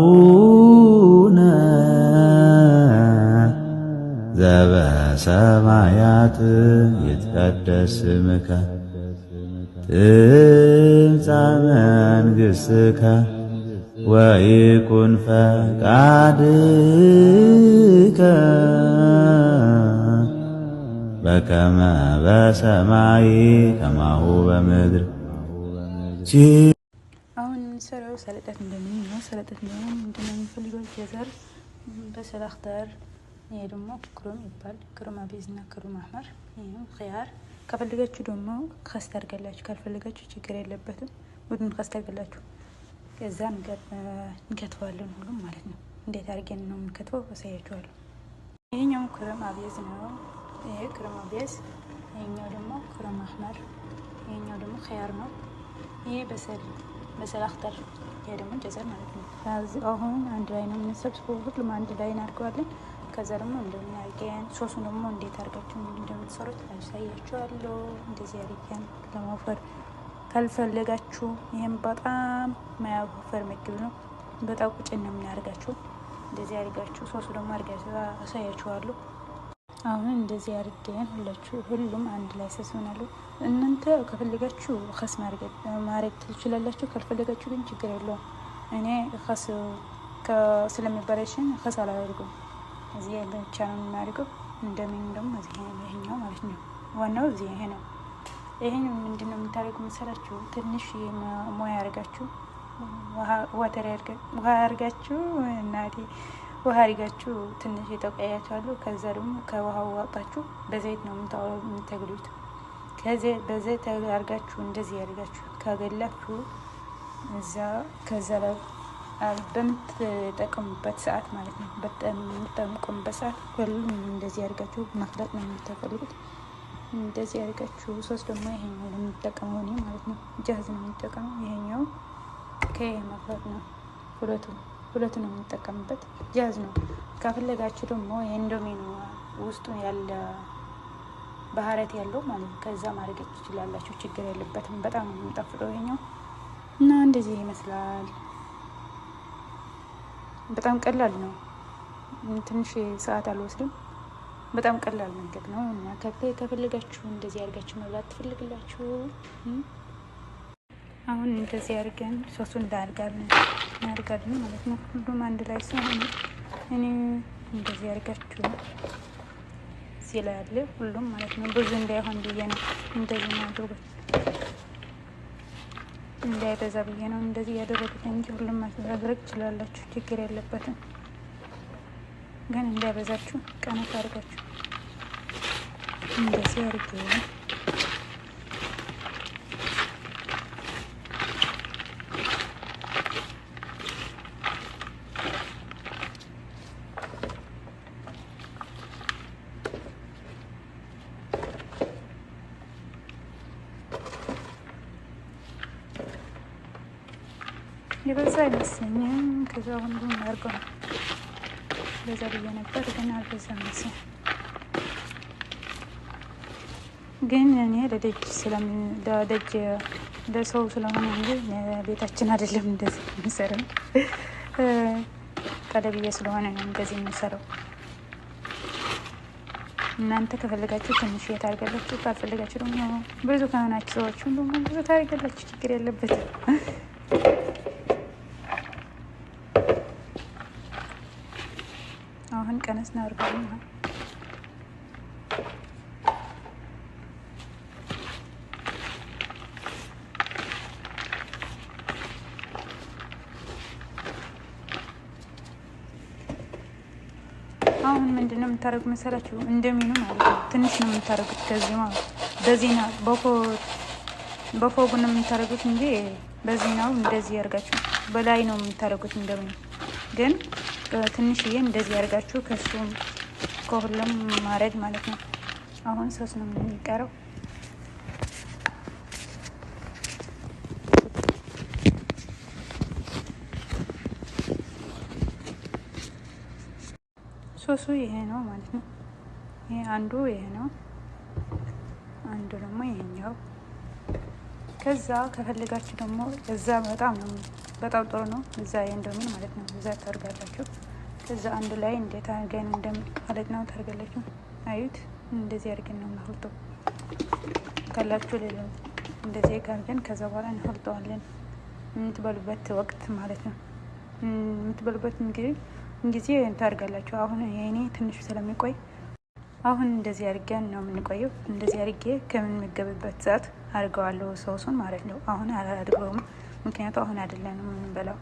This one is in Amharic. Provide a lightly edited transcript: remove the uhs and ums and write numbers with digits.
አቡነ ዘበሰማያት ይትቀደስ ስምከ ትምጻእ መንግሥትከ ወይኩን ፈቃድከ በከመ በሰማይ ከማሁ በምድር። አሁን የምንሰራው ሰለጠት እንደምን ነው? ሰለጠት እንደምን ምንድነው የሚፈልገው? ጀዘር በሰላክተር፣ ይሄ ደግሞ ክሩም ይባል ክሩም አቢዝና ክሩም አህመር፣ ይሄ ኺያር። ከፈልጋችሁ ደግሞ ከስ ታርጋላችሁ፣ ካልፈልጋችሁ ችግር የለበትም። ወድን ከስ ታርጋላችሁ። ከዛ እንከትፋለን ሁሉም ማለት ነው። እንዴት አድርገን ነው የምንከትፈው አሳያችኋለሁ። ይሄኛው ክሩም አቢዝ ነው። ይሄ ክሩም አቢዝ፣ ይሄኛው ደግሞ ክሩም አህመር፣ ይሄኛው ደግሞ ኺያር ነው። ይሄ በሰላክተር፣ ይሄ ደግሞ ጀዘር ማለት ነው። አሁን አንድ ላይ ነው የምንሰብስበው፣ ሁሉም አንድ ላይ እናድርገዋለን። ከዛ ደግሞ እንደምን አድርገን ሶሱን ደግሞ እንዴት አድርጋችሁ እንደምትሰሩት አሳያችኋለሁ። እንደዚህ አድርገን ለማወፈር ካልፈለጋችሁ፣ ይሄን በጣም ማያወፈር ምግብ ነው። በጣም ቁጭ ነው የምናደርጋችሁ። እንደዚህ አድርጋችሁ ሶሱ ደግሞ አድርጋችሁ አሳያችኋለሁ። አሁን እንደዚህ አድርገን ሁሉም አንድ ላይ ሰስሆናሉ። እናንተ ከፈለጋችሁ ከስ ማድረግ ትችላላችሁ፣ ካልፈለጋችሁ ግን ችግር የለውም። እኔ ከስ ስለሚበላሽን ከስ አላደርጉም። እዚህ ብቻ ነው የምናደርገው። እንደምን ደግሞ እዚህ ይሄኛው ማለት ነው። ዋናው እዚህ ይሄ ነው። ይሄን ምንድነው የምታደርጉ መሰላችሁ? ትንሽ ሞያ ያርጋችሁ ውሃ ያርጋችሁ እናቴ ውሃ አድርጋችሁ ትንሽ የተቀያያችኋለሁ። ከዛ ደግሞ ከውሃው ዋጣችሁ በዘይት ነው የምታገሉት። በዘይት አድርጋችሁ እንደዚህ ያድርጋችሁ ካገላችሁ ከዛ ላይ በምትጠቀሙበት ሰዓት ማለት ነው፣ በምትጠቀሙበት ሰዓት ሁሉም እንደዚህ አድርጋችሁ ማክለጥ ነው የምታፈልጉት። እንደዚህ አድርጋችሁ ሶስት ደግሞ ይሄኛው ለምትጠቀመው እኔ ማለት ነው ጃዝ ነው የምጠቀመው። ይሄኛው ማክለጥ ነው። ሁለቱ ነው የምንጠቀምበት። ጃዝ ነው። ካፈለጋችሁ ደግሞ የኢንዶሚኖ ውስጡ ያለ ባህረት ያለው ማለት ነው፣ ከዛ ማድረግ ትችላላችሁ። ችግር የለበትም። በጣም ነው የሚጣፍጠው ይሄኛው እና እንደዚህ ይመስላል። በጣም ቀላል ነው። ትንሽ ሰዓት አልወስድም። በጣም ቀላል መንገድ ነው እና ከፈለጋችሁ እንደዚህ አድርጋችሁ መብላት ትፈልግላችሁ። አሁን እንደዚህ አድርገን ሶሱን እናደርጋለን ማለት ነው። ሁሉም አንድ ላይ ሲሆን እኔ እንደዚህ አድርጋችሁ እዚህ ላይ አለ ሁሉም ማለት ነው። ብዙ እንዳይሆን ብዬ ነው እንደዚህ ማድረግ፣ እንዳይበዛ ብዬ ነው እንደዚህ ያደረጉት እንጂ ሁሉም ማድረግ ትችላላችሁ፣ ችግር የለበትም። ግን እንዳይበዛችሁ ቀነስ አድርጋችሁ እንደዚህ አድርጌ የበዛ አይመስለኝም። ከዛ ሁሉም አድርገው በዛ ብዬ ነበር፣ ግን አልበዛ መሰለኝ። ግን እኔ ለደጅ ለሰው ስለሆነ እንጂ ቤታችን አይደለም እንደዚህ የምንሰራው። ቀደብዬ ስለሆነ ነው እንደዚህ የምንሰራው። እናንተ ከፈለጋችሁ ትንሽ ታርጋላችሁ፣ ካልፈለጋችሁ ደግሞ ብዙ ከሆናችሁ ሰዎች ሁሉም ብዙ ታርጋላችሁ፣ ችግር የለበትም። አሁን ቀነስ እናድርገው። አሁን ምንድነው የምታደርጉት መሰላችሁ? እንደሚኑ ማለት ነው ትንሽ ነው የምታደርጉት። ከዚህ ማለት በዚህ ነው በፎጉ ነው የምታደርጉት እንጂ በዚህ ነው እንደዚህ ያርጋችሁ በላይ ነው የምታደርጉት። እንደሚኑ ግን ትንሽዬ እንደዚህ ያርጋችሁ ከሱም ከሁሉም ማረድ ማለት ነው። አሁን ሶስ ነው የሚቀረው። ሶሱ ይሄ ነው ማለት ነው። ይሄ አንዱ ይሄ ነው፣ አንዱ ደግሞ ይሄኛው። ከዛ ከፈለጋችሁ ደግሞ እዛ በጣም ጥሩ ነው። እዛ የእንዶሚን ማለት ነው እዛ ታርጋላችሁ። ከዛ አንድ ላይ እንዴት አድርገን ማለት ነው ታርጋላችሁ። አዩት። እንደዚህ አድርገን ነው እናህልጠው ካላችሁ ሌላ እንደዚህ ጋርገን ከዛ በኋላ እንህልጠዋለን። የምትበሉበት ወቅት ማለት ነው። የምትበሉበት ጊዜ ታርጋላችሁ። አሁን የኔ ትንሽ ስለሚቆይ አሁን እንደዚህ አድርገን ነው የምንቆየው። እንደዚህ አድርጌ ከምንመገብበት ሰዓት አድርገዋለሁ ሶሱን ማለት ነው። አሁን አላደርገውም፣ ምክንያቱ አሁን አይደለም የምንበላው።